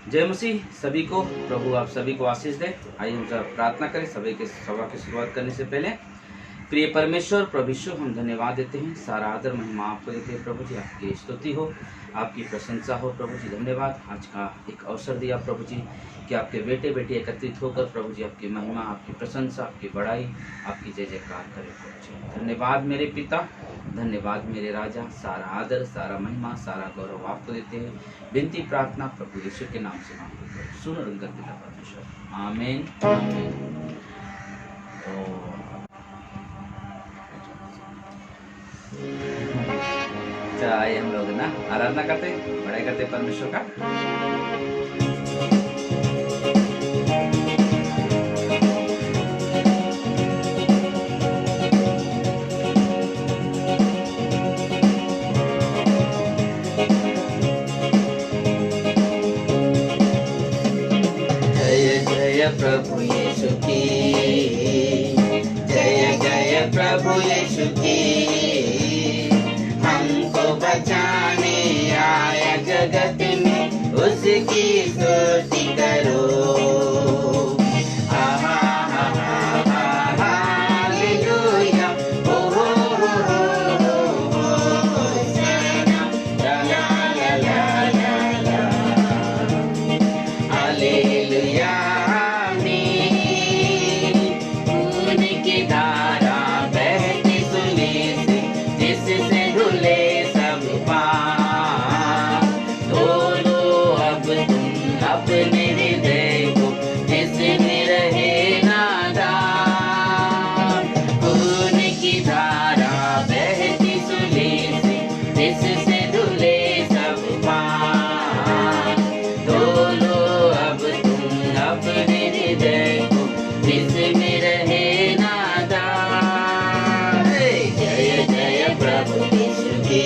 जय मसीह सभी को। प्रभु आप सभी को आशीष दे। आइए हम सब प्रार्थना करें। सभी के सभा की शुरुआत करने से पहले प्रिय परमेश्वर प्रभु यीशु, हम धन्यवाद देते हैं, सारा आदर महिमा आपको देते हैं प्रभु जी। आपकी स्तुति हो, आपकी प्रशंसा हो प्रभु जी। धन्यवाद आज का एक अवसर दिया प्रभु जी कि आपके बेटे बेटी एकत्रित होकर प्रभु जी आपकी महिमा, आपकी प्रशंसा, आपकी बड़ाई, आपकी जय जयकार करें प्रभु जी। धन्यवाद मेरे पिता, धन्यवाद मेरे राजा। सारा आदर, सारा महिमा, सारा गौरव आपको देते हैं। विनती प्रार्थना प्रभु यीशु के नाम से मांगते हैं, सुन और उनका पिता परमेश्वर, आमीन आमीन। आइए हम लोग ना आराधना करते, बड़ाई करते परमेश्वर का। जय जय प्रभु यीशु की, जय जय प्रभु यीशु की। बचाने आया जगत में, उसकी स्तुति करो। हालेलुया, ओ हो सना, ला ला ला ला ला, हालेलुया। खून की धारा बहती सुने से, जिससे धुले अपने हृदय को, जिसमें रहे नादान। खून की धारा बहती सुले से, जिससे धुले सब पाप। धो अब तुम अपने हृदय को, जिसमें रहे नादान। जय जय प्रभु यीशु की,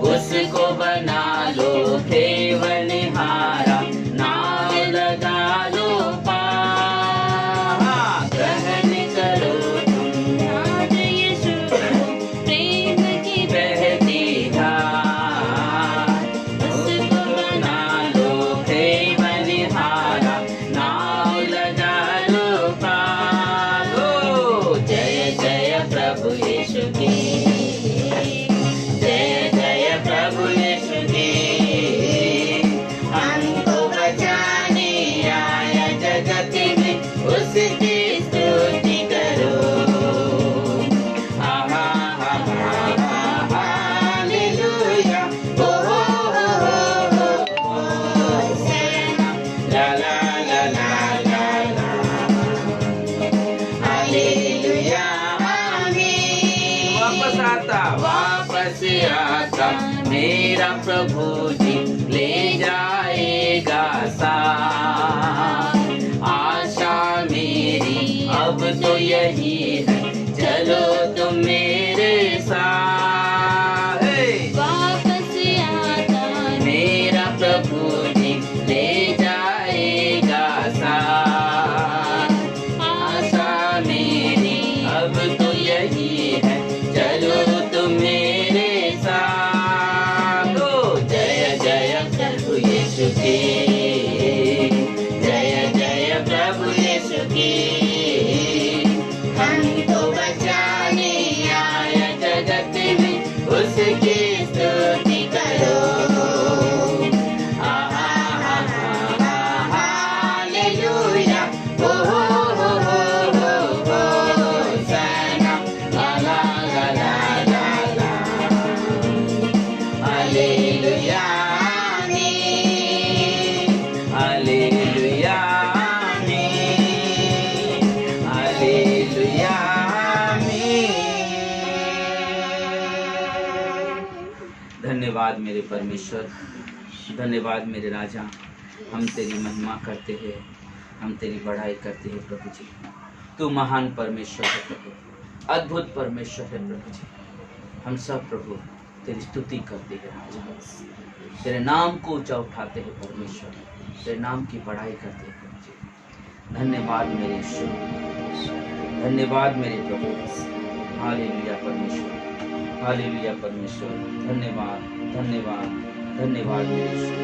उसको बना लो खेवनहारा, नाम लगा लो पार। ग्रहण करो तुम आज यीशु प्रेम की बहती धार। उसको बना लो खेवनहारा, नाम लगा लो पार। जय जय प्रभु यीशु की, उसकी स्तुति करो। हालेलुया, ओ सना, ला ला ला ला ला ला, हालेलुया। वापस आता मेरा प्रभु जी, ले जाएगा साथ। अब तो यही है, चलो तुम मेरे साथ। वापस आता मेरा प्रभु जी, ले जाएगा साथ। आशा मेरी अब तो यही है, चलो तुम मेरे साथ। जय जय प्रभु यीशु की, जय जय प्रभु यीशु की। हमको बचाने धन्यवाद मेरे परमेश्वर, धन्यवाद मेरे राजा। हम तेरी महिमा करते हैं, हम तेरी बढ़ाई करते हैं प्रभु जी। तू महान परमेश्वर है प्रभु, अद्भुत परमेश्वर है प्रभु जी। हम सब प्रभु तेरी स्तुति करते हैं राजा, तेरे नाम को ऊंचा उठाते हैं परमेश्वर, तेरे नाम की बढ़ाई करते हैं प्रभु जी। धन्यवाद मेरे ईश्वर, धन्यवाद मेरे प्रभु। हालेलुया परमेश्वर, हालेलुया परमेश्वर। धन्यवाद, धन्यवाद, धन्यवाद मेरे ईश्वर।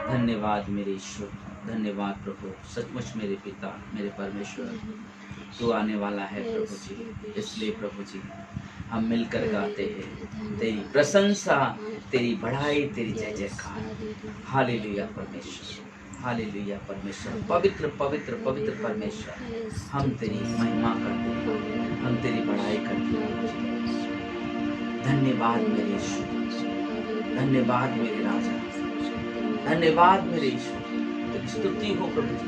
धन्यवाद मेरे ईश्वर, धन्यवाद प्रभु। सचमुच मेरे पिता, मेरे परमेश्वर, तू आने वाला है प्रभु जी। इसलिए प्रभु जी हम मिलकर गाते हैं तेरी प्रशंसा, तेरी बढ़ाई, तेरी जय जयकार। हालेलुया परमेश्वर, हालेलुया परमेश्वर। पवित्र पवित्र पवित्र परमेश्वर, हम तेरी महिमा करते हैं, हम तेरी बढ़ाई करते हैं। धन्यवाद मेरे ईश्वर, धन्यवाद मेरे राजा, धन्यवाद मेरे ईश्वर। तेरी स्तुति हो प्रभु जी,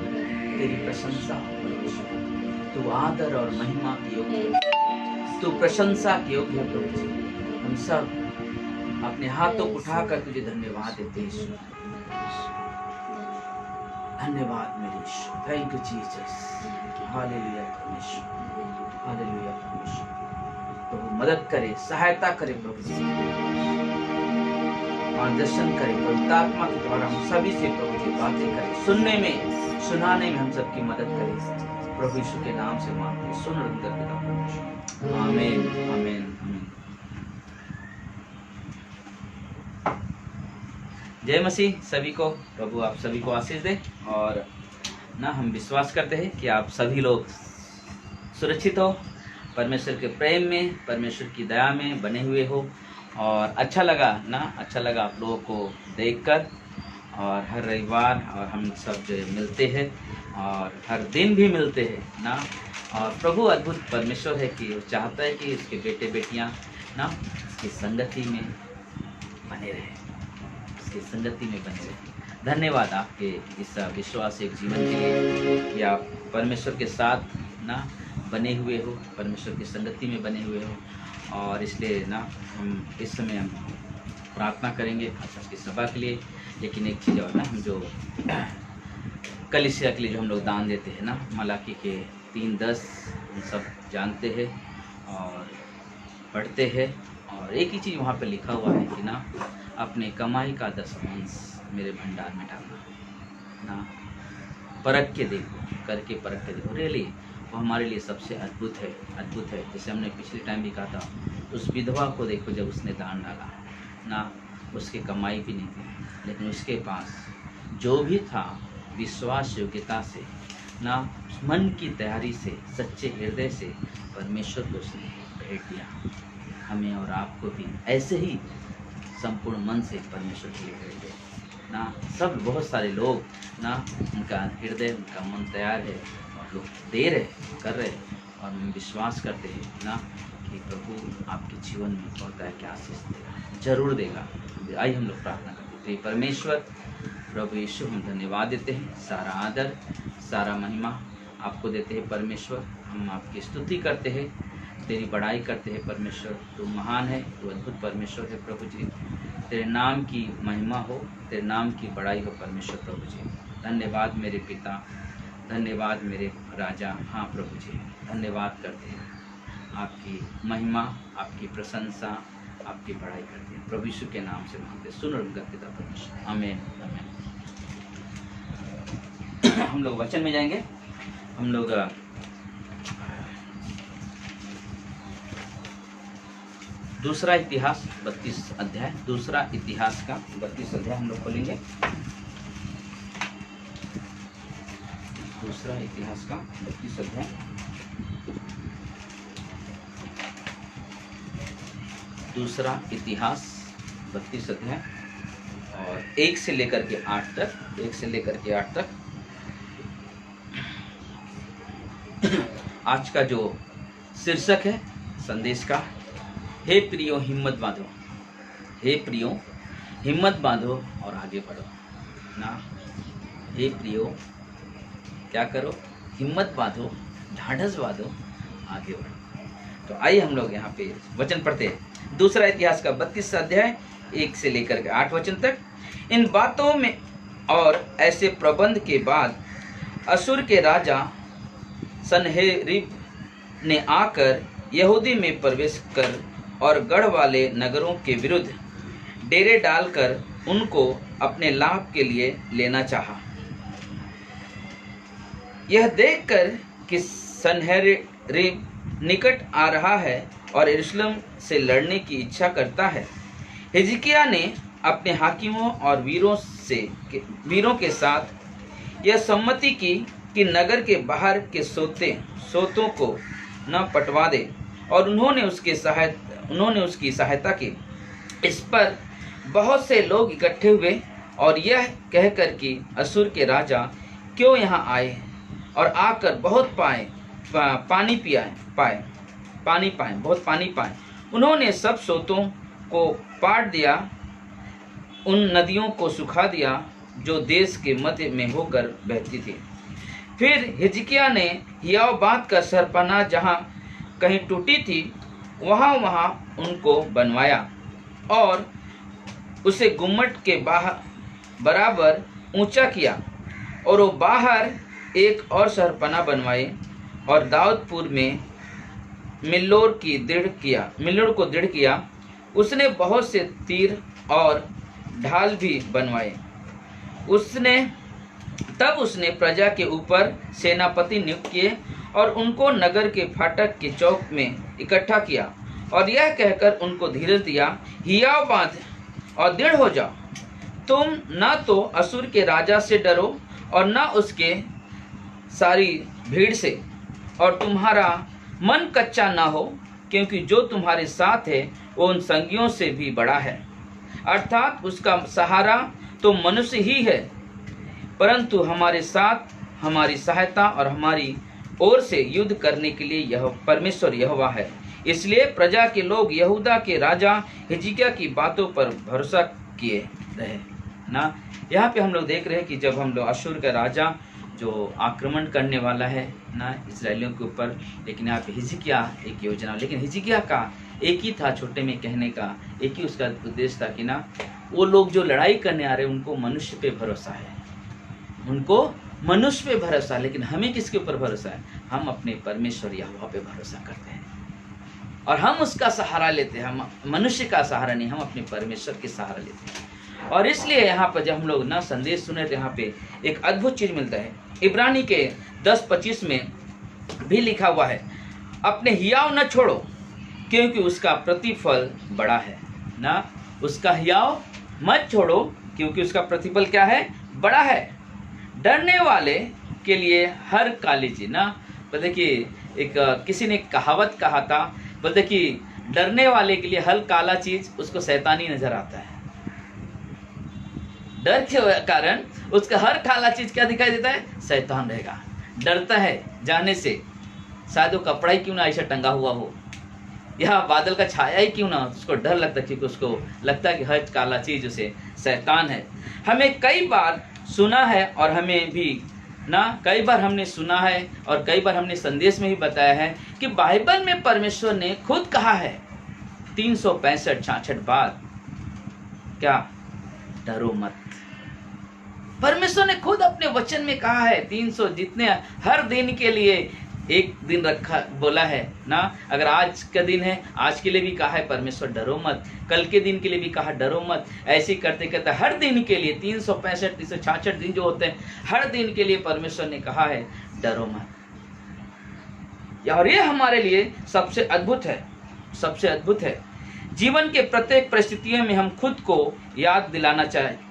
तेरी प्रशंसा हो प्रभु जी। तू आदर और महिमा की योग्य तू प्रशंसा के योग्य है प्रभु जी। हम सब अपने हाथों उठाकर तुझे धन्यवाद देते हैं। धन्यवाद मेरे Yeshu. Thank you Jesus. Hallelujah परमेश्वर, हालेलुया परमेश्वर। प्रभु मदद करे, सहायता करे प्रभु जी, मार्गदर्शन करे पवित्र आत्मा के द्वारा हम सभी से प्रभु जी बातें करें, सुनने में सुनाने में हम सबकी मदद करें। प्रभु यीशु के नाम से मांगते सुन रंगर पिता परमेश्वर। आमीन आमीन आमीन। जय मसीह सभी को। प्रभु आप सभी को आशीष दे। और ना हम विश्वास करते हैं कि आप सभी लोग सुरक्षित हो, परमेश्वर के प्रेम में, परमेश्वर की दया में बने हुए हो। और अच्छा लगा आप लोगों को देखकर। और हर रविवार और हम सब जो मिलते हैं और हर दिन भी मिलते हैं ना। और प्रभु अद्भुत परमेश्वर है कि वो चाहता है कि उसके बेटे बेटियां ना उसकी संगति में बने रहें, उसकी संगति में बने रहें। धन्यवाद आपके इस विश्वासिक जीवन के लिए कि आप परमेश्वर के साथ ना बने हुए हो, परमेश्वर की संगति में बने हुए हो। और इसलिए ना हम इस समय हम प्रार्थना करेंगे खास की सभा के लिए। लेकिन एक चीज़ और ना, हम जो कलीसिया के लिए जो हम लोग दान देते हैं ना, मलाकी के 3:10 हम सब जानते हैं और पढ़ते हैं। और एक ही चीज़ वहाँ पे लिखा हुआ है कि ना अपने कमाई का 10 मेरे भंडार में डालना ना, परख के देखो, करके परख के देखो। रियली वो हमारे लिए सबसे अद्भुत है। जैसे हमने पिछले टाइम भी कहा था, उस विधवा को देखो, जब उसने दान डाला ना, उसकी कमाई भी नहीं थी, लेकिन उसके पास जो भी था विश्वास योग्यता से ना, मन की तैयारी से, सच्चे हृदय से परमेश्वर को उसने भेंट दिया। हमें और आपको भी ऐसे ही संपूर्ण मन से परमेश्वर के लिए भेंट दे ना। सब बहुत सारे लोग ना, उनका हृदय, उनका मन तैयार है और लोग दे रहे, कर रहे। और हम विश्वास करते हैं ना कि प्रभु आपके जीवन में बहुत है क्या आशीष देगा, जरूर देगा। आइए हम लोग प्रार्थना करते हैं। परमेश्वर प्रभु यीशु, हम धन्यवाद देते हैं, सारा आदर सारा महिमा आपको देते हैं परमेश्वर। हम आपकी स्तुति करते हैं, तेरी बड़ाई करते हैं परमेश्वर। तू महान है, तू अद्भुत परमेश्वर है प्रभु जी। तेरे नाम की महिमा हो, तेरे नाम की बड़ाई हो परमेश्वर प्रभु जी। धन्यवाद मेरे पिता, धन्यवाद मेरे राजा। हाँ प्रभु जी, धन्यवाद करते हैं, आपकी महिमा, आपकी प्रशंसा, आपकी बड़ाई करते हैं। प्रभु यीशु के नाम से मांगते, सुन और पिता परमेश्वर। आमीन आमीन। हम लोग वचन में जाएंगे। हम लोग दूसरा इतिहास 32 अध्याय, दूसरा इतिहास का 32 अध्याय हम लोग खोलेंगे। दूसरा इतिहास का 32 अध्याय, दूसरा इतिहास 32 अध्याय और 1 से लेकर के 8 तक, 1 से लेकर के 8 तक। आज का जो शीर्षक है संदेश का, हे प्रियो हिम्मत बांधो, हे प्रियो हिम्मत बांधो और आगे बढ़ो ना। हे प्रियो क्या करो, हिम्मत बांधो, ढाढ़स बांधो, आगे बढ़ो। तो आइए हम लोग यहाँ पे वचन पढ़ते हैं। दूसरा इतिहास का 32 अध्याय 1 से लेकर के 8 वचन तक। इन बातों में और ऐसे प्रबंध के बाद असुर के राजा सनहेरीब ने आकर यहूदी में प्रवेश कर और गढ़ वाले नगरों के विरुद्ध डेरे डालकर उनको अपने लाभ के लिए लेना चाहा। यह देखकर कि सनहेरीब निकट आ रहा है और यरूशलेम से लड़ने की इच्छा करता है, हिजकिय्याह ने अपने हाकिमों और वीरों के साथ यह सम्मति की कि नगर के बाहर के सोतों को न पटवा दे, और उन्होंने उसकी सहायता की। इस पर बहुत से लोग इकट्ठे हुए और यह कहकर कि असुर के राजा क्यों यहाँ आए और आकर बहुत पानी पाए। उन्होंने सब सोतों को पाट दिया, उन नदियों को सुखा दिया जो देश के मध्य में होकर बहती थी। फिर हिजकिय्याह ने हियाव बात का सरपना जहाँ कहीं टूटी थी वहाँ वहाँ उनको बनवाया और उसे गुम्मट के बाहर बराबर ऊंचा किया, और वो बाहर एक और शहरपनाह बनवाए और दाऊदपुर में मिल्लोर को दृढ़ किया। उसने बहुत से तीर और ढाल भी बनवाए। तब उसने प्रजा के ऊपर सेनापति नियुक्त किए और उनको नगर के फाटक के चौक में इकट्ठा किया और यह कहकर उनको धीरज दिया, हियाव बांध और दृढ़ हो जाओ। तुम न तो असुर के राजा से डरो और न उसके सारी भीड़ से, और तुम्हारा मन कच्चा ना हो, क्योंकि जो तुम्हारे साथ है वो उन संगियों से भी बड़ा है। अर्थात उसका सहारा तो मनुष्य ही है, परंतु हमारे साथ हमारी सहायता और हमारी ओर से युद्ध करने के लिए यह परमेश्वर यहोवा है। इसलिए प्रजा के लोग यहूदा के राजा हिजकिय्याह की बातों पर भरोसा किए रहे ना। यहाँ पे हम लोग देख रहे हैं कि जब हम लोग अशूर का राजा जो आक्रमण करने वाला है ना इस्राएलियों के ऊपर, लेकिन यहाँ पे हिजकिय्याह एक योजना, लेकिन हिजकिय्याह का एक ही था, छोटे में कहने का एक ही उसका उद्देश्य था कि ना वो लोग जो लड़ाई करने आ रहे हैं उनको मनुष्य पे भरोसा है, उनको मनुष्य पे भरोसा, लेकिन हमें किसके ऊपर भरोसा है? हम अपने परमेश्वर यहोवा पे भरोसा करते हैं और हम उसका सहारा लेते हैं। हम मनुष्य का सहारा नहीं, हम अपने परमेश्वर के सहारा लेते हैं। और इसलिए यहाँ पर जब हम लोग ना संदेश सुने तो यहाँ पे एक अद्भुत चीज मिलता है। इब्रानी के 10:25 में भी लिखा हुआ है, अपने हियाव न छोड़ो क्योंकि उसका प्रतिफल बड़ा है ना। उसका हियाव मत छोड़ो क्योंकि उसका प्रतिफल क्या है? बड़ा है। डरने वाले के लिए हर काली चीज ना, बोलते कि एक किसी ने कहावत कहा था, बोलते कि डरने वाले के लिए हर काला चीज उसको शैतानी नजर आता है। डर के कारण उसका हर काला चीज क्या दिखाई देता है? शैतान रहेगा। डरता है जाने से, शायद वो कपड़ा ही क्यों ना ऐसा टंगा हुआ हो या बादल का छाया ही क्यों ना, उसको डर लगता है क्योंकि उसको लगता है कि हर काला चीज उसे शैतान है। हमें कई बार सुना है और हमें भी ना कई बार हमने सुना है और कई बार हमने संदेश में भी बताया है कि बाइबल में परमेश्वर ने खुद कहा है 365 बार, क्या? डरो मत। परमेश्वर ने खुद अपने वचन में कहा है 300 जितने हर दिन के लिए एक दिन रखा बोला है ना। अगर आज का दिन है, आज के लिए भी कहा है परमेश्वर डरो मत, कल के दिन के लिए भी कहा डरो मत। ऐसे करते करते हर दिन के लिए 365 366 दिन जो होते हैं, हर दिन के लिए परमेश्वर ने कहा है डरो मत। और ये हमारे लिए सबसे अद्भुत है, सबसे अद्भुत है। जीवन के प्रत्येक परिस्थितियों में हम खुद को याद दिलाना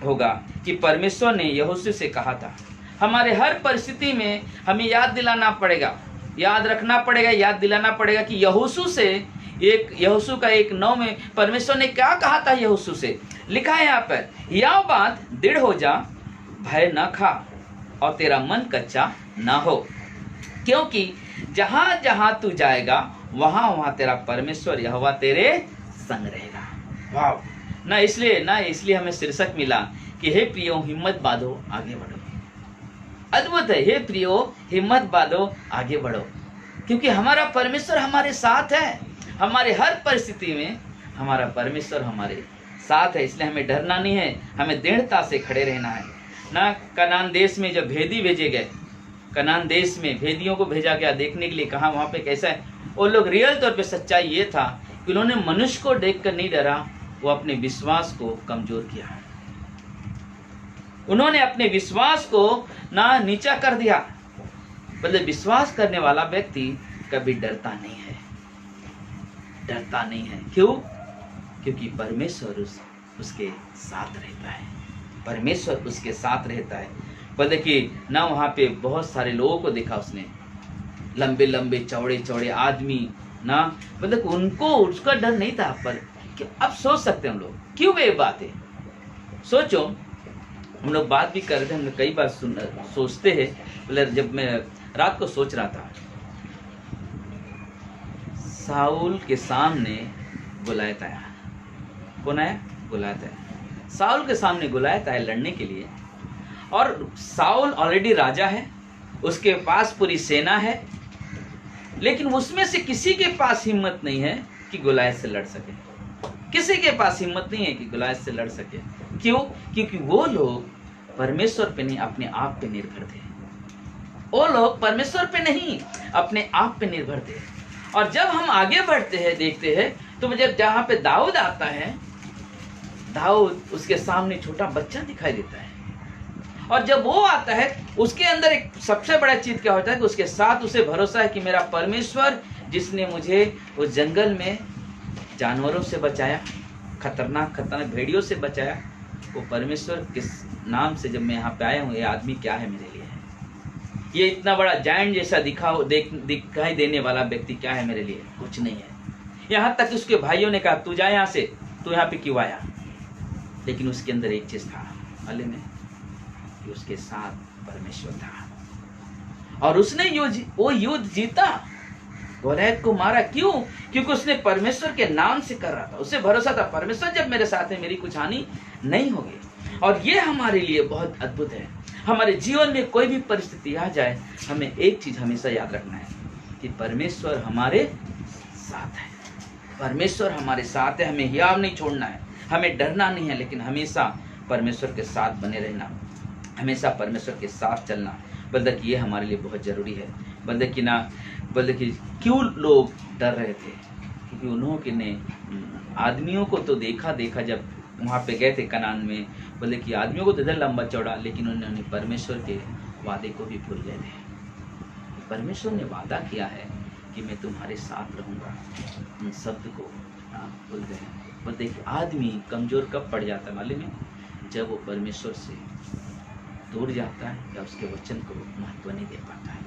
होगा कि परमेश्वर ने यहोशू से कहा था। हमारे हर परिस्थिति में हमें याद दिलाना पड़ेगा, याद रखना पड़ेगा, याद दिलाना पड़ेगा कि यहोशू का 1:9 में परमेश्वर ने क्या कहा था। यहोशू से लिखा है यहाँ पर, हियाव बात दृढ़ हो जा, भय न खा और तेरा मन कच्चा ना हो, क्योंकि जहां जहां तू जाएगा वहां वहां तेरा परमेश्वर यहोवा तेरे संग रहेगा। वाव ना, इसलिए हमें शीर्षक मिला कि हे प्रियो हिम्मत बांधो आगे बढ़ो। अद्भुत है, हे प्रियो हिम्मत बांधो आगे बढ़ो, क्योंकि हमारा परमेश्वर हमारे साथ है। हमारे हर परिस्थिति में हमारा परमेश्वर हमारे साथ है, इसलिए हमें डरना नहीं है, हमें दृढ़ता से खड़े रहना है ना। कनान देश में जब भेदी भेजे गए, कनान देश में भेदियों को भेजा गया देखने के लिए, कहा वहां पे कैसा है। वो लोग रियल तौर पे सच्चाई ये था कि उन्होंने मनुष्य को देखकर नहीं डरा, वो अपने विश्वास को कमजोर किया, उन्होंने अपने विश्वास को ना नीचा कर दिया। मतलब विश्वास करने वाला व्यक्ति कभी डरता नहीं है, डरता नहीं है। क्यों? क्योंकि परमेश्वर उसके साथ रहता है, परमेश्वर उसके साथ रहता है। बोले कि ना वहाँ पे बहुत सारे लोगों को देखा उसने, लंबे लंबे चौड़े चौड़े आदमी ना, मतलब उनको उसका डर नहीं था। पर अब सोच सकते हैं हम लोग क्यों ये बात है। सोचो, हम लोग बात भी कर रहे थे, हम लोग कई बार सोचते हैं। मतलब जब मैं रात को सोच रहा था, साउल के सामने गुलायत आया। कौन आया? गुलायत आया। साउल के सामने गुलायत आया लड़ने के लिए, और साउल ऑलरेडी राजा है, उसके पास पूरी सेना है, लेकिन उसमें से किसी के पास हिम्मत नहीं है कि गोलायत से लड़ सके। किसी के पास हिम्मत नहीं है कि गोलायत से लड़ सके। क्यों? क्योंकि वो लोग परमेश्वर पे नहीं, अपने आप पे निर्भर थे। वो लोग परमेश्वर पे नहीं, अपने आप पे निर्भर थे। और जब हम आगे बढ़ते हैं, देखते हैं, तो जब जहाँ पे दाऊद आता है, दाऊद उसके सामने छोटा बच्चा दिखाई देता है। और जब वो आता है, उसके अंदर एक सबसे बड़ा चीज क्या होता है कि उसके साथ उसे भरोसा है कि मेरा परमेश्वर जिसने मुझे उस जंगल में जानवरों से बचाया, खतरनाक भेड़ियों से बचाया, वो परमेश्वर किस नाम से जब मैं यहाँ पे आया हूँ, ये आदमी क्या है मेरे लिए, ये इतना बड़ा जायंट जैसा दिखाई देने वाला व्यक्ति क्या है मेरे लिए, कुछ नहीं है। यहाँ तक उसके भाइयों ने कहा तू जा यहाँ से, तू यहाँ पे क्यों आया। लेकिन उसके अंदर एक चीज था मालूम में, कि उसके साथ परमेश्वर था और उसने वो युद्ध जीता, गोलियत को मारा। क्यों? क्योंकि उसने परमेश्वर के नाम से कर रहा था, उसे भरोसा था परमेश्वर जब मेरे साथ है मेरी कुछ हानि नहीं होगी। और ये हमारे लिए बहुत अद्भुत है। हमारे जीवन में कोई भी परिस्थिति आ जाए, हमें एक चीज हमेशा याद रखना है कि परमेश्वर हमारे साथ है। परमेश्वर हमारे साथ है, हमें हियाव नहीं छोड़ना है, हमें डरना नहीं है, लेकिन हमेशा परमेश्वर के साथ बने रहना, हमेशा परमेश्वर के साथ चलना। बल्कि कि ये हमारे लिए बहुत ज़रूरी है। बल्कि कि क्यों लोग डर रहे थे? क्योंकि उन्होंने आदमियों को तो देखा जब वहाँ पे गए थे कनान में, बोले कि आदमियों को तो इधर लंबा चौड़ा, लेकिन उन्होंने परमेश्वर के वादे को भी भूल गए थे। परमेश्वर ने वादा किया है कि मैं तुम्हारे साथ रहूँगा, उन शब्द को भूल गए। बोलते कि आदमी कमज़ोर कब पड़ जाता है मालूम है? जब वो परमेश्वर से दूर जाता है या उसके वचन को महत्व नहीं दे पाता है,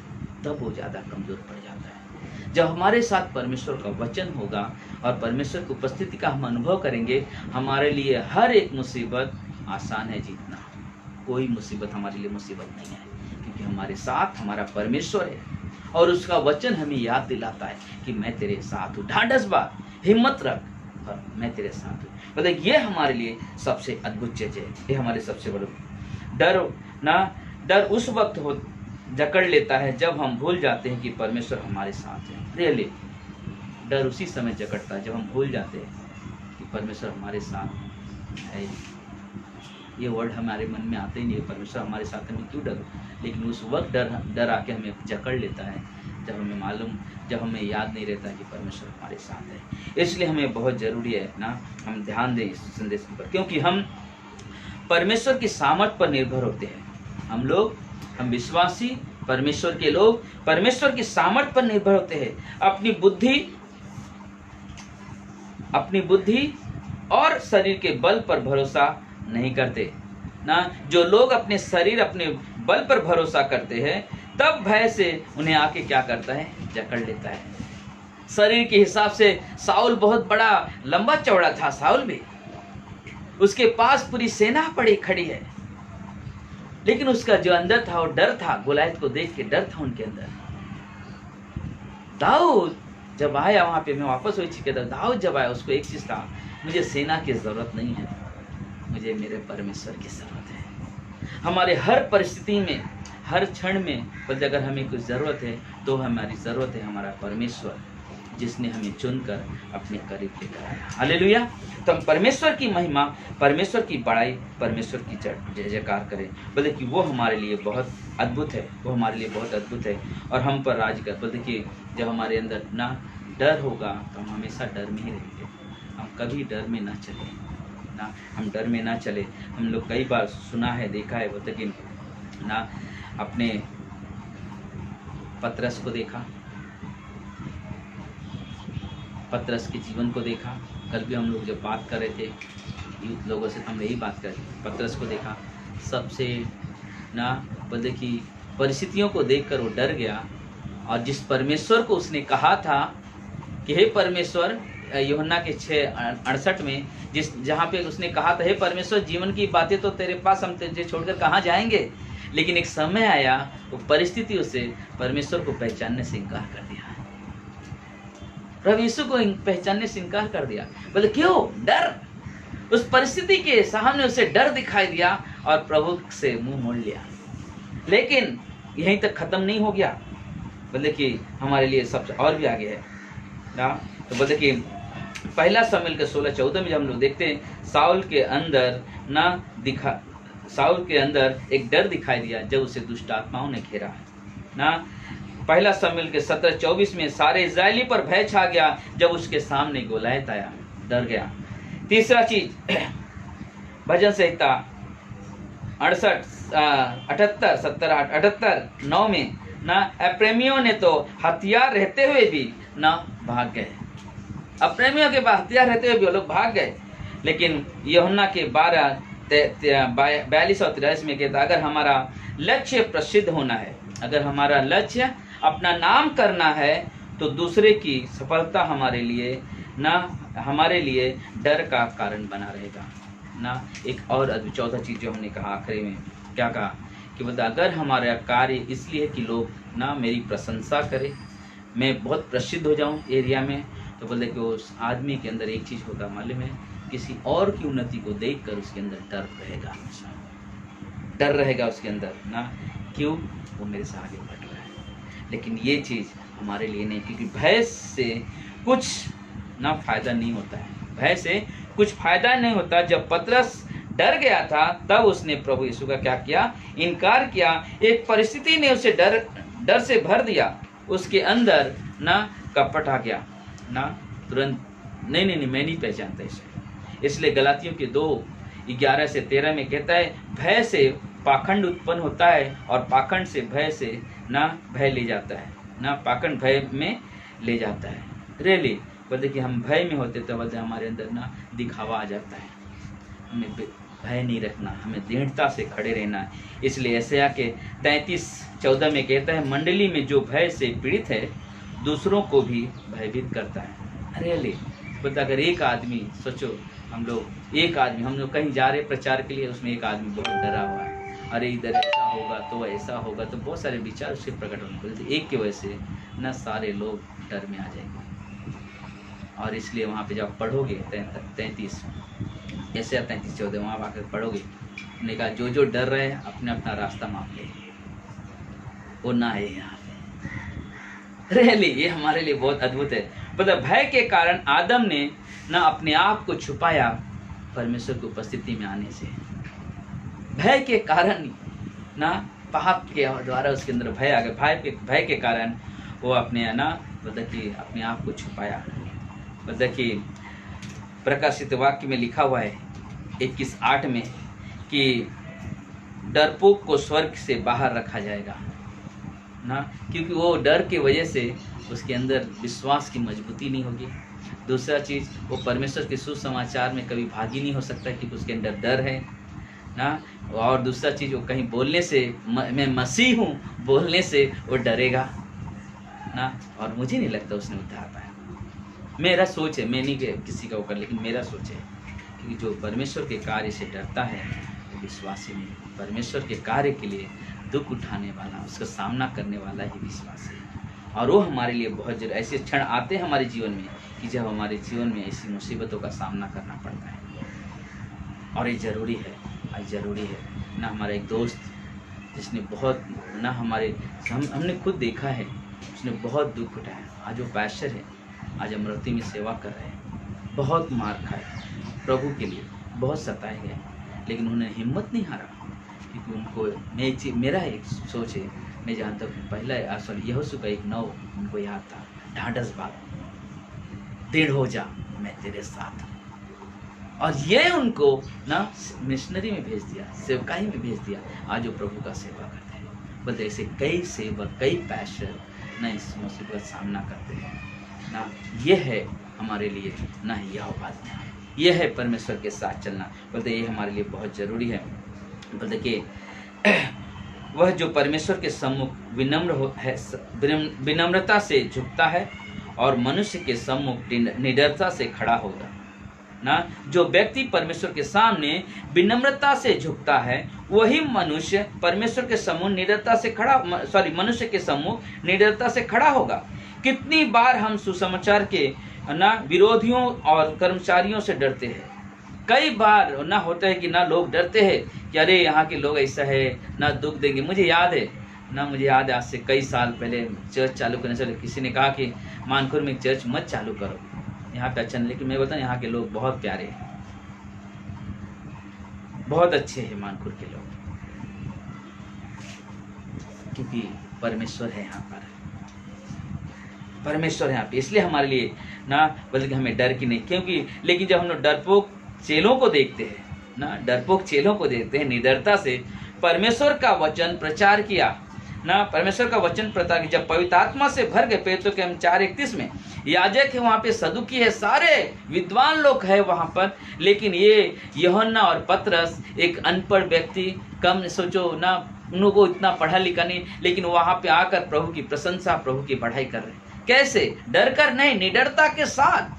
तब वो ज़्यादा कमज़ोर पड़ जाता है। जब हमारे साथ परमेश्वर का वचन होगा और परमेश्वर की उपस्थिति का हम अनुभव करेंगे, हमारे लिए हर एक मुसीबत आसान है जीतना। कोई मुसीबत हमारे लिए मुसीबत नहीं है, क्योंकि हमारे साथ हमारा परमेश्वर है और उसका वचन हमें याद दिलाता है कि मैं तेरे साथ हूँ। ढांढस बार, हिम्मत रख, और मैं तेरे साथ हूँ। मतलब ये हमारे लिए सबसे अद्भुत चीज़ है। ये हमारे सबसे बड़ा डर उस वक्त हो जकड़ लेता है जब हम भूल जाते हैं कि परमेश्वर हमारे साथ है। रियली डर उसी समय जकड़ता है जब हम भूल जाते हैं कि परमेश्वर हमारे साथ है। ये वर्ड हमारे मन में आते ही नहीं, परमेश्वर हमारे साथ है, मैं क्यों डरूं। लेकिन उस वक्त डर आके हमें जकड़ लेता है जब हमें याद नहीं रहता कि परमेश्वर हमारे साथ है। इसलिए हमें बहुत ज़रूरी है ना, हम ध्यान दें इस संदेश पर, क्योंकि हम परमेश्वर की सामर्थ पर निर्भर होते हैं। हम विश्वासी परमेश्वर के लोग परमेश्वर की सामर्थ पर निर्भर होते हैं। अपनी बुद्धि और शरीर के बल पर भरोसा नहीं करते ना। जो लोग अपने शरीर अपने बल पर भरोसा करते हैं, तब भय से उन्हें आके क्या करता है, जकड़ लेता है। शरीर के हिसाब से साउल बहुत बड़ा लंबा चौड़ा था, साउल भी, उसके पास पूरी सेना पड़ी खड़ी है, लेकिन उसका जो अंदर था वो डर था। गोलियत को देख के डर था उनके अंदर। दाऊद जब आया वहां पे, मैं वापस वही चीज कहता, दाऊद जब आया उसको एक चीज था, मुझे सेना की जरूरत नहीं है, मुझे मेरे परमेश्वर की जरूरत है। हमारे हर परिस्थिति में, हर क्षण में, बल्कि अगर हमें कुछ जरूरत है तो हमारी जरूरत है हमारा परमेश्वर, जिसने हमें चुनकर अपने करीब लेकर आया। हालेलुया। तो हम परमेश्वर की महिमा, परमेश्वर की बड़ाई, परमेश्वर की जय जयकार करें, बोले कि वो हमारे लिए बहुत अद्भुत है, वो हमारे लिए बहुत अद्भुत है और हम पर राज कर। बोले कि जब हमारे अंदर ना डर होगा तो हम हमेशा डर में ही रहेंगे। हम कभी डर में ना चले ना, हम डर में ना चले। हम लोग कई बार सुना है, देखा है, बोलते कि ना अपने पतरस को देखा, पतरस के जीवन को देखा। कल भी हम लोग जब बात कर रहे थे यूथ लोगों से, हम यही बात कर रहे थे, पतरस को देखा, सबसे ना बोलते कि परिस्थितियों को देखकर वो डर गया और जिस परमेश्वर को उसने कहा था कि हे परमेश्वर, यूहन्ना के 6:68 में जहाँ पे उसने कहा था, हे परमेश्वर, जीवन की बातें तो तेरे पास, हम तुझे छोड़कर कहाँ जाएंगे। लेकिन एक समय आया, वो परिस्थिति उसे परमेश्वर को पहचानने से इनकार कर दिया, प्रभु यीशु को पहचानने से इनकार कर दिया। बोले क्यों? डर। उस परिस्थिति के सामने उसे डर दिखाई दिया और प्रभु से मुंह मोड़ लिया। लेकिन यहीं तक खत्म नहीं हो गया, बोले कि हमारे लिए सबसे और भी आगे है ना। तो बोले कि पहला शमूएल के 16-14 में जब हम लोग देखते हैं साउल के अंदर एक डर दिखाई दिया जब उसे दुष्ट आत्माओं ने घेरा ना। पहला शमूएल के 17-24 में सारे इजरायली पर भय छा गया जब उसके सामने गोलायत आया, डर गया। तीसरा चीज भजन संहिता 78 में ना अप्रेमियों ने तो हथियार रहते हुए भी ना भाग गए। अप्रेमियों के पास हथियार रहते हुए भी वो लोग भाग गए। लेकिन यूहन्ना के 42 और 43 में कहता, अगर हमारा लक्ष्य प्रसिद्ध होना है, अगर हमारा लक्ष्य अपना नाम करना है, तो दूसरे की सफलता हमारे लिए डर का कारण बना रहेगा ना। एक और अद्भुत चौथा चीज जो हमने कहा आखिरी में, क्या कहा कि बता, अगर हमारा कार्य इसलिए कि लोग ना मेरी प्रशंसा करें, मैं बहुत प्रसिद्ध हो जाऊं एरिया में, तो बोले कि उस आदमी के अंदर एक चीज़ होगा मालूम है, किसी और की उन्नति को देखकर उसके अंदर डर रहेगा, हमेशा डर रहेगा उसके अंदर ना। क्यों? वो मेरे से आगे बढ़ रहा है। लेकिन ये चीज़ हमारे लिए नहीं, क्योंकि भय से कुछ ना फायदा नहीं होता है, भय से कुछ फायदा नहीं होता। जब पतरस डर गया था तब उसने प्रभु यीशु का क्या किया? इनकार किया। एक परिस्थिति ने उसे डर से भर दिया, उसके अंदर ना कपट आ गया ना, तुरंत नहीं मैं नहीं पहचानता इसे। इसलिए गलातियों के 2:11 से 13 में कहता है, भय से पाखंड उत्पन्न होता है और पाखंड से भय से ना भय ले जाता है ना, पाखंड भय में ले जाता है। रियली बोलते कि हम भय में होते तो बोलते हमारे अंदर ना दिखावा आ जाता है। हमें भय नहीं रखना, हमें दृढ़ता से खड़े रहना है। इसलिए यशायाह के 33:14 में कहता है, मंडली में जो भय से पीड़ित है दूसरों को भी भयभीत करता है। रियली बोलते अगर एक आदमी, सोचो हम लोग कहीं जा रहे प्रचार के लिए, उसमें एक आदमी बहुत डरा हुआ है, अरे इधर ऐसा होगा तो ऐसा होगा, तो बहुत सारे विचार उसके प्रकट होने बोलते, एक की वजह से न सारे लोग डर में आ जाएंगे। और इसलिए वहाँ पे जब पढ़ोगे 33:14 वहाँ आकर पढ़ोगे, उन्होंने कहा जो डर रहे हैं अपने अपना रास्ता माप ले, वो ना है यहाँ पे। रियली ये हमारे लिए बहुत अद्भुत है। मतलब भय के कारण आदम ने ना अपने आप को छुपाया परमेश्वर की उपस्थिति में आने से। भय के कारण ना पाप के द्वारा उसके अंदर भय आ गया। भय के कारण वो अपने ना मतलब कि अपने आप को छुपाया। मतलब कि प्रकाशित वाक्य में लिखा हुआ है 21:8 में कि डरपोक को स्वर्ग से बाहर रखा जाएगा ना, क्योंकि वो डर की वजह से उसके अंदर विश्वास की मजबूती नहीं होगी। दूसरा चीज़, वो परमेश्वर के सुसमाचार में कभी भागी नहीं हो सकता क्योंकि उसके अंदर डर है ना। और दूसरा चीज़, वो कहीं बोलने से, मैं मसीह हूँ बोलने से वो डरेगा ना। और मुझे नहीं लगता उसने उद्धार पाया। मेरा सोच है, मैं नहीं किसी का होकर, लेकिन मेरा सोच है कि जो परमेश्वर के कार्य से डरता है वो विश्वासी नहीं। परमेश्वर के कार्य के लिए दुख उठाने वाला, उसका सामना करने वाला ही विश्वासी है। और वो हमारे लिए बहुत जरूरी। ऐसे क्षण आते हैं हमारे जीवन में कि जब हमारे जीवन में ऐसी मुसीबतों का सामना करना पड़ता है, और ये ज़रूरी है, आज ज़रूरी है ना। हमारा एक दोस्त जिसने बहुत ना हमने खुद देखा है, उसने बहुत दुख उठाया। आज वो पैस्टर है, आज अमृति में सेवा कर रहे हैं। बहुत मार खाए प्रभु के लिए, बहुत सताए गए, लेकिन उन्होंने हिम्मत नहीं हारा, क्योंकि उनको मेरा एक सोच है, मैं जानता हूँ पहला यहोशू का 1:9 उनको याद था, ढाढ़स बात, दृढ़ हो जा, मैं तेरे साथ हूँ। और ये उनको ना मिशनरी में भेज दिया, सेवकाई में भेज दिया। आज वो प्रभु का सेवा करते हैं। बस ऐसे कई सेवक, कई पैस्टर ना इस मुसीबत का सामना करते हैं ना। ये है हमारे लिए ना यह बात, ये है परमेश्वर के साथ चलना। बोलते ये हमारे लिए बहुत ज़रूरी है। बोलते कि वह जो परमेश्वर के सम्मुख विनम्रता से झुकता है और मनुष्य के सम्मुख निडरता से खड़ा होगा ना। जो व्यक्ति परमेश्वर के सामने विनम्रता से झुकता है वही मनुष्य परमेश्वर के सम्मुख मनुष्य के सम्मुख निडरता से खड़ा होगा। कितनी बार हम सुसमाचार के ना विरोधियों और कर्मचारियों से डरते हैं। कई बार ना होता है कि ना लोग डरते हैं कि अरे यहाँ के लोग ऐसा है ना, दुख देंगे। मुझे याद है आज से कई साल पहले चर्च चालू करने से किसी ने कहा कि मानखुर में चर्च मत चालू करो यहाँ पे अच्छा नहीं, लेकिन मैं बताऊँ यहाँ के लोग बहुत प्यारे हैं, बहुत अच्छे हैं मानपुर के लोग, क्योंकि परमेश्वर है यहाँ पर, परमेश्वर है यहाँ पे, इसलिए हमारे लिए ना बल्कि हमें डर की नहीं, क्योंकि लेकिन जब हम लोग डरपोक चेलों को देखते हैं ना, डरपोक चेलों को देखते हैं, निडरता से परमेश्वर का वचन प्रचार किया ना, परमेश्वर का वचन प्रचार, जब पवित्र आत्मा से भर गए, पेतों के हम 4:31 में, याजक है वहाँ पे, सदुकी है, सारे विद्वान लोग है वहाँ पर, लेकिन ये यूहन्ना और पतरस एक अनपढ़ व्यक्ति, कम सोचो ना, उनको इतना पढ़ा लिखा नहीं, लेकिन वहाँ पे आकर प्रभु की प्रशंसा, प्रभु की बढ़ाई कर रहे। कैसे? डर कर नहीं, निडरता के साथ,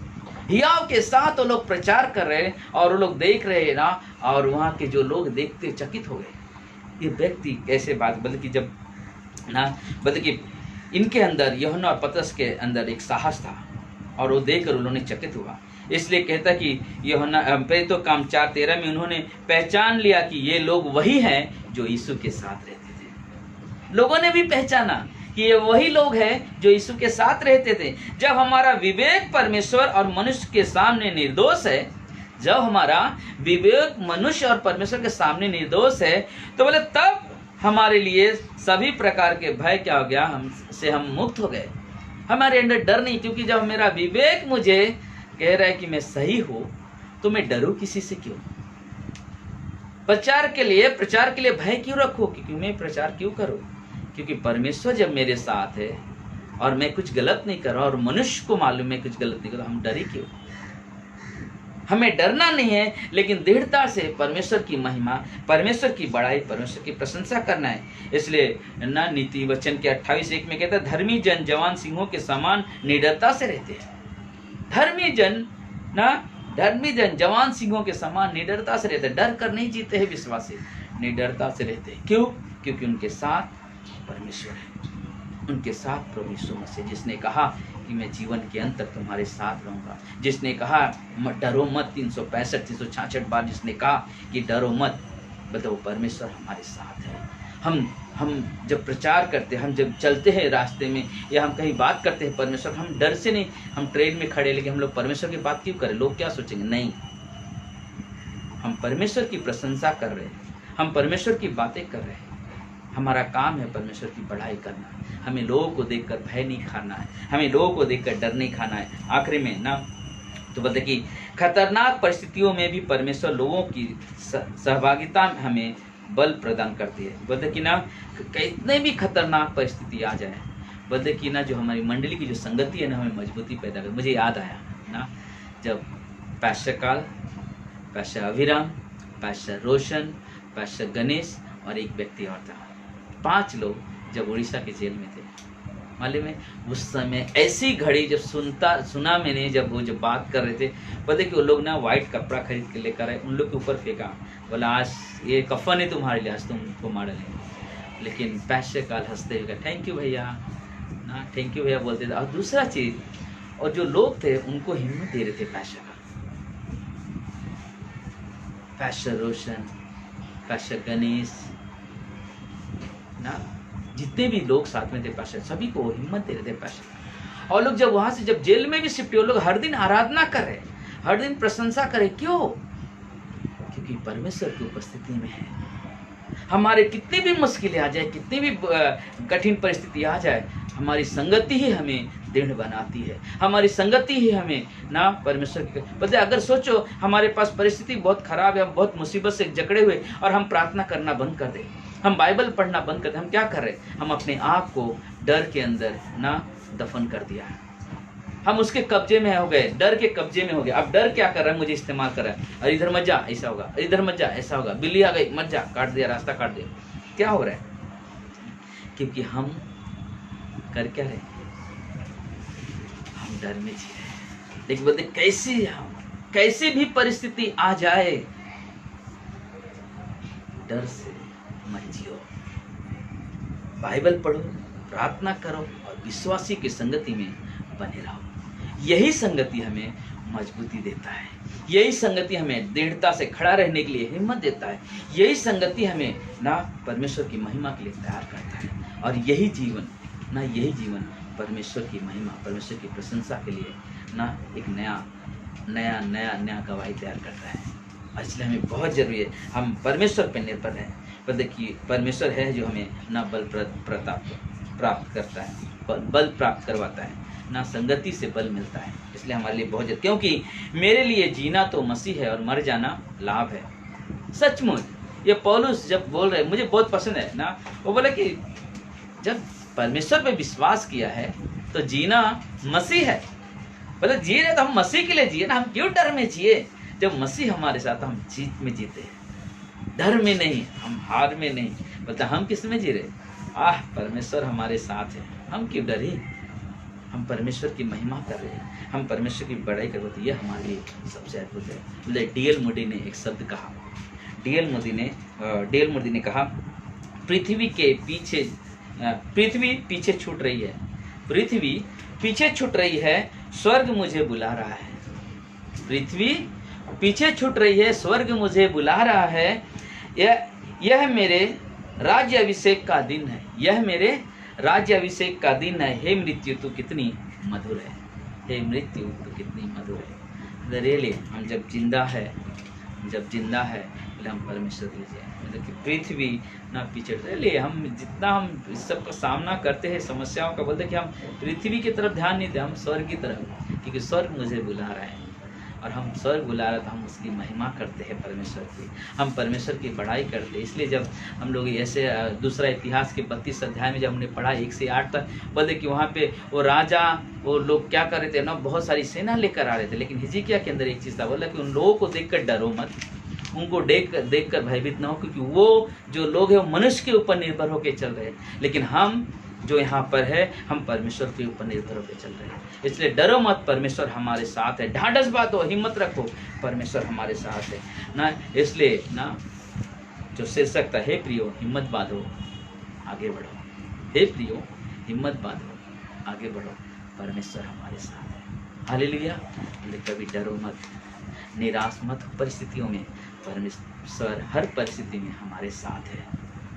हियाव के साथ वो लोग प्रचार कर रहे हैं, और वो लोग देख रहे हैं ना, और वहाँ के जो लोग देखते चकित हो गए, ये व्यक्ति कैसे बात, बल्कि जब ना बल्कि इनके अंदर, यूहन्ना और पतरस के अंदर एक साहस था, और वो देखकर उन्होंने चकित हुआ। इसलिए कहता कि यूहन्ना प्रेरितों काम 4:13 में उन्होंने पहचान लिया कि ये लोग वही हैं जो यीशु के साथ रहते थे। लोगों ने भी पहचाना कि ये वही लोग हैं जो यीशु के साथ रहते थे। जब हमारा विवेक परमेश्वर और मनुष्य के सामने निर्दोष है, जब हमारा विवेक मनुष्य और परमेश्वर के सामने निर्दोष है, तो बोले तब हमारे लिए सभी प्रकार के भय क्या हो गया, हमसे हम मुक्त हो गए। हमारे अंदर डर नहीं, क्योंकि जब मेरा विवेक मुझे कह रहा है कि मैं सही हूँ, तो मैं डरूं किसी से क्यों? प्रचार के लिए भय क्यों रखो? क्योंकि मैं प्रचार क्यों करूं? क्योंकि परमेश्वर जब मेरे साथ है और मैं कुछ गलत नहीं कर रहा, और मनुष्य को मालूम है कुछ गलत नहीं कर रहा, हम डरे क्यों? हमें डरना नहीं है, लेकिन दृढ़ता से परमेश्वर की महिमा, परमेश्वर की बड़ाई, परमेश्वर की प्रशंसा करना है। इसलिए ना नीति वचन के 28:1 में कहता है, धर्मी जन जवान सिंहों के समान निडरता से रहते हैं। धर्मी जन जवान सिंहों के समान निडरता से रहते हैं। डर कर नहीं जीते हैं विश्वासी, निडरता से रहते हैं। क्यों? क्योंकि उनके साथ परमेश्वर है, उनके साथ प्रभु यीशु मसीह, जिसने कहा कि मैं जीवन के अंत तक तुम्हारे साथ रहूंगा, जिसने कहा डरो मत 365-366 बार जिसने कहा कि डरो मत, बताओ परमेश्वर हमारे साथ है। हम जब प्रचार करते हैं, हम जब चलते हैं रास्ते में, या हम कहीं बात करते हैं परमेश्वर, हम डर से नहीं, हम ट्रेन में खड़े, लेकिन हम लोग परमेश्वर की बात क्यों करें? लोग क्या सोचेंगे? नहीं, हम परमेश्वर की प्रशंसा कर रहे हैं, हम परमेश्वर की बातें कर रहे हैं। हमारा काम है परमेश्वर की बढ़ाई करना। हमें लोगों को देखकर भय नहीं खाना है, हमें लोगों को देखकर डर नहीं खाना है। आखिरी में ना तो बोलते कि खतरनाक परिस्थितियों में भी परमेश्वर लोगों की सहभागिता हमें बल प्रदान करती है। बोलते कि ना कितने भी खतरनाक परिस्थिति आ जाए, बोलते कि ना जो हमारी मंडली की जो संगति है ना, हमें मजबूती पैदा कर। मुझे याद आया ना, जब पैस्टर काल, पैस्टर अभिराम, पैस्टर रोशन, पैस्टर गणेश और एक व्यक्ति और था, 5 लोग जब उड़ीसा के जेल में थे, मालूम है उस समय ऐसी घड़ी जब सुना मैंने, जब वो जब बात कर रहे थे, पता कि वो लोग ना वाइट कपड़ा खरीद के लेकर आए, उन लोग के ऊपर फेंका, बोला आज ये कफन है तुम्हारे लिए, आज तुमको मार लेंगे। लेकिन पैसे काल हंसते हुए थैंक यू भैया ना, थैंक यू भैया बोलते थे। और दूसरा चीज़, और जो लोग थे उनको हिम्मत दे रहे थे, पैसे का, पैसे रोशन, पैसे गणेश ना, जितने भी लोग साथ में थे पैसे, सभी को हिम्मत दे रहे थे पैसे। और लोग जब वहां से जब जेल में भी शिफ्ट हुए, लोग हर दिन आराधना कर रहे, हर दिन प्रशंसा करें। क्यों? क्योंकि परमेश्वर की उपस्थिति में है। हमारे कितनी भी मुश्किलें आ जाए, कितनी भी कठिन परिस्थिति आ जाए, हमारी संगति ही हमें दृढ़ बनाती है, हमारी संगति ही हमें ना परमेश्वर की पता। अगर सोचो हमारे पास परिस्थिति बहुत खराब है, हम बहुत मुसीबत से जकड़े हुए, और हम प्रार्थना करना बंद कर दें, हम बाइबल पढ़ना बंद कर दें, हम क्या कर रहे हैं? हम अपने आप को डर के अंदर ना दफन कर दिया है, हम उसके कब्जे में हो गए, डर के कब्जे में हो गए। अब डर क्या कर रहा है? मुझे इस्तेमाल कर रहा है, अरे इधर मत जा ऐसा होगा, इधर मत जा ऐसा होगा, बिल्ली आ गई मत जा, काट दिया, रास्ता काट दिया। क्या हो रहा है? क्योंकि हम कर क्या रहे? हम डर में जी रहे। लेकिन बोलते कैसी भी परिस्थिति आ जाए, डर से मत जियो, बाइबल पढ़ो, प्रार्थना करो और विश्वासी की संगति में बने रहो। यही संगति हमें मजबूती देता है, यही संगति हमें दृढ़ता से खड़ा रहने के लिए हिम्मत देता है, यही संगति हमें ना परमेश्वर की महिमा के लिए तैयार करता है। और यही जीवन परमेश्वर की महिमा, परमेश्वर की प्रशंसा के लिए ना एक नया गवाही तैयार करता है। इसलिए हमें बहुत जरूरी है हम परमेश्वर पर निर्भर रहें। पर देखिए परमेश्वर है जो हमें ना बल प्रताप प्राप्त करता है, बल प्राप्त करवाता है, ना संगति से बल मिलता है। इसलिए हमारे लिए बहुत जरूरी, क्योंकि मेरे लिए जीना तो मसीह है और मर जाना लाभ है। सचमुच ये पौलुस जब बोल रहे, मुझे बहुत पसंद है ना, वो बोले कि जब परमेश्वर पे विश्वास किया है तो जीना मसीह है। मतलब जी रहे तो हम मसीह के लिए जिए ना, हम क्यों डर में जिए? जब मसीह हमारे साथ हम जीत में जीते हैं, डर में नहीं, हम हार में नहीं। मतलब हम किस में जी रहे? परमेश्वर हमारे साथ है, हम क्यों डरे? हम परमेश्वर की महिमा कर रहे हैं, हम परमेश्वर की बड़ाई कर रहे हैं। ये हमारे लिए सबसे अद्भुत है। मतलब डीएल मोदी ने एक शब्द कहा, डीएल मोदी ने कहा, पृथ्वी पीछे छूट रही है, पृथ्वी पीछे छूट रही है, स्वर्ग मुझे बुला रहा है। पृथ्वी पीछे छूट रही है, स्वर्ग मुझे बुला रहा है। यह मेरे राज्य अभिषेक का दिन है, यह मेरे राज्य अभिषेक का दिन है। हे मृत्यु तू कितनी मधुर है, हे मृत्यु तू कितनी मधुर है। रियली हम जब जिंदा है हम परमेश्वर के लिए, मतलब कि पृथ्वी ना पीछे ले, हम जितना हम इस सब का सामना करते हैं समस्याओं का, बोलते कि हम पृथ्वी की तरफ ध्यान नहीं दें, हम स्वर्ग की तरफ, क्योंकि स्वर्ग मुझे बुला रहा है। और हम स्वर्ग बुला रहे तो हम उसकी महिमा करते हैं परमेश्वर की, हम परमेश्वर की बड़ाई करते हैं। इसलिए जब हम लोग ऐसे दूसरा इतिहास के 32 अध्याय में जब हमने पढ़ा 1 से 8 तक, बोलते कि वहाँ पे वो राजा, वो लोग क्या कर रहे थे ना, बहुत सारी सेना लेकर आ रहे थे। लेकिन हिजकिय्याह के अंदर एक चीज़ था, बोला कि उन लोगों को देखकर डरो मत, उनको देख कर भयभीत ना हो, क्योंकि वो जो लोग हैं वो मनुष्य के ऊपर निर्भर होकर चल रहे हैं। लेकिन हम जो यहाँ पर है, हम परमेश्वर के ऊपर निर्भर होकर चल रहे हैं। इसलिए डरो मत, परमेश्वर हमारे साथ है। ढाढ़स बांधो, हिम्मत रखो, परमेश्वर हमारे साथ है ना। इसलिए ना जो शीर्षक था, हे प्रियो हिम्मत बांधो आगे बढ़ो, हे प्रियो हिम्मत बांधो आगे बढ़ो, परमेश्वर हमारे साथ है। हालेलुया। कभी डरो मत, निराश मत परिस्थितियों में, परमेश्वर हर परिस्थिति में हमारे साथ है,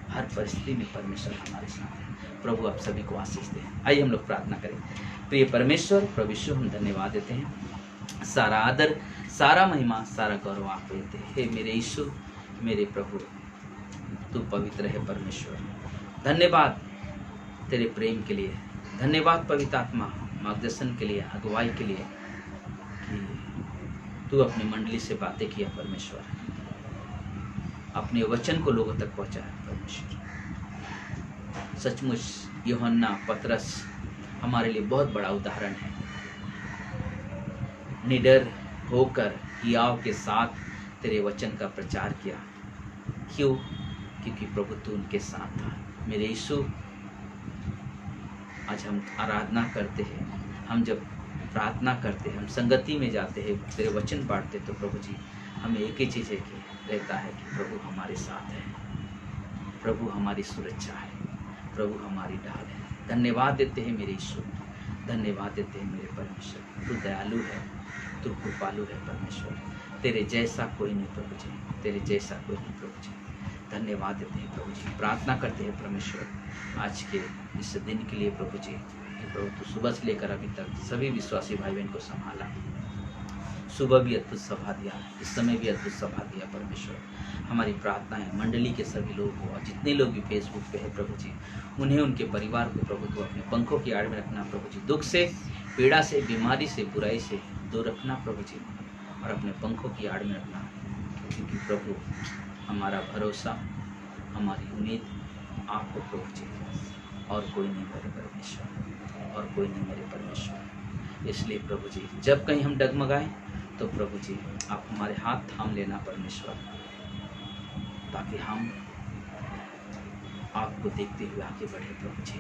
हर परिस्थिति में परमेश्वर हमारे साथ है। प्रभु आप सभी को आशीष दें। आइए हम लोग प्रार्थना करें। प्रिय परमेश्वर, प्रभु यीशु हम धन्यवाद देते हैं, सारा आदर, सारा महिमा, सारा गौरव आप देते हैं। हे मेरे यीशु, मेरे प्रभु, तू पवित्र है परमेश्वर। धन्यवाद तेरे प्रेम के लिए, धन्यवाद पवित्र आत्मा मार्गदर्शन के लिए, अगुवाई के लिए, कि तू अपनी मंडली से बातें किया परमेश्वर, अपने वचन को लोगों तक पहुंचाया परमेश्वर। सचमुच यूहन्ना, पतरस हमारे लिए बहुत बड़ा उदाहरण है। निडर होकर हियाव के साथ तेरे वचन का प्रचार किया। क्यों? क्योंकि प्रभु तू उनके साथ था। मेरे यीशु, आज हम आराधना करते हैं, हम जब प्रार्थना करते हैं, हम संगति में जाते हैं, तेरे वचन पढ़ते, तो प्रभु जी हमें एक ही चीज़ है कि रहता है कि प्रभु हमारे साथ है, प्रभु हमारी सुरक्षा है, प्रभु हमारी ढाल है। धन्यवाद देते हैं मेरे यीशु, धन्यवाद देते हैं मेरे परमेश्वर। तू दयालु है, तू कृपालु है परमेश्वर, तेरे जैसा कोई नहीं प्रभु जी, तेरे जैसा कोई नहीं प्रभु जी। धन्यवाद देते हैं प्रभु जी। प्रार्थना करते हैं परमेश्वर आज के इस दिन के लिए प्रभु जी, प्रभु तू सुबह से लेकर अभी तक सभी विश्वासी भाई बहन को संभाला। सुबह भी अद्भुत सभा दिया, इस समय भी अद्भुत सभा दिया परमेश्वर। हमारी प्रार्थना है मंडली के सभी लोग को, और जितने लोग भी फेसबुक पे है प्रभु जी, उन्हें उनके परिवार को प्रभु तो अपने पंखों की आड़ में रखना प्रभु जी। दुख से, पीड़ा से, बीमारी से, बुराई से दूर रखना प्रभु जी, और अपने पंखों की आड़ में रखना, क्योंकि प्रभु हमारा भरोसा, हमारी उम्मीद आपको प्रभु जी, और कोई नहीं मेरे परमेश्वर, और कोई नहीं मेरे परमेश्वर। इसलिए प्रभु जी जब कहीं हम डगमगाएं तो प्रभु जी आप हमारे हाथ थाम लेना परमेश्वर, ताकि हम आपको देखते हुए आगे बढ़े प्रभु जी,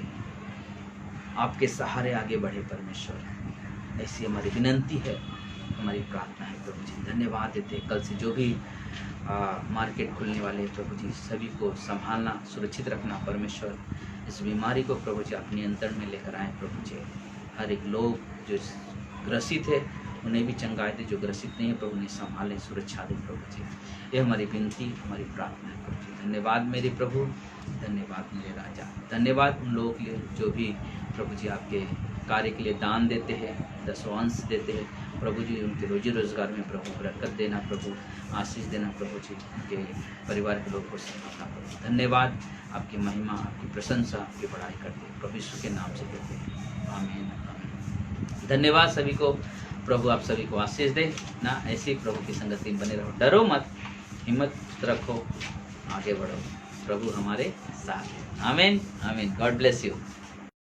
आपके सहारे आगे बढ़े परमेश्वर। ऐसी हमारी विनंती है, हमारी प्रार्थना है प्रभु जी। धन्यवाद देते, कल से जो भी मार्केट खुलने वाले प्रभु जी, सभी को संभालना, सुरक्षित रखना परमेश्वर। इस बीमारी को प्रभु जी आप नियंत्रण में लेकर आए प्रभु जी। हर एक लोग जो ग्रसित है उन्हें भी चंगाई दे, जो ग्रसित नहीं है प्रभु उन्हें संभालें, सुरक्षा दे प्रभु जी। ये हमारी विनती, हमारी प्रार्थना है प्रभु जी। धन्यवाद मेरे प्रभु, धन्यवाद मेरे राजा, धन्यवाद उन लोगों के लिए जो भी प्रभु जी आपके कार्य के लिए दान देते हैं, 10वां अंश देते हैं प्रभु जी, उनके रोजी रोजगार में प्रभु बरकत देना, प्रभु आशीष देना प्रभु जी, उनके परिवार के लोगों को संभालना प्रभु। धन्यवाद, आपकी महिमा, आपकी प्रशंसा, आपकी बड़ाई करते हैं प्रभु यीशु के नाम से देते हैं, आमीन आमीन। धन्यवाद सभी को, प्रभु आप सभी को आशीष दे ना, ऐसी प्रभु की संगति में बने रहो, डरो मत, हिम्मत रखो, आगे बढ़ो, प्रभु हमारे साथ हैं। आमीन आमीन। God bless you.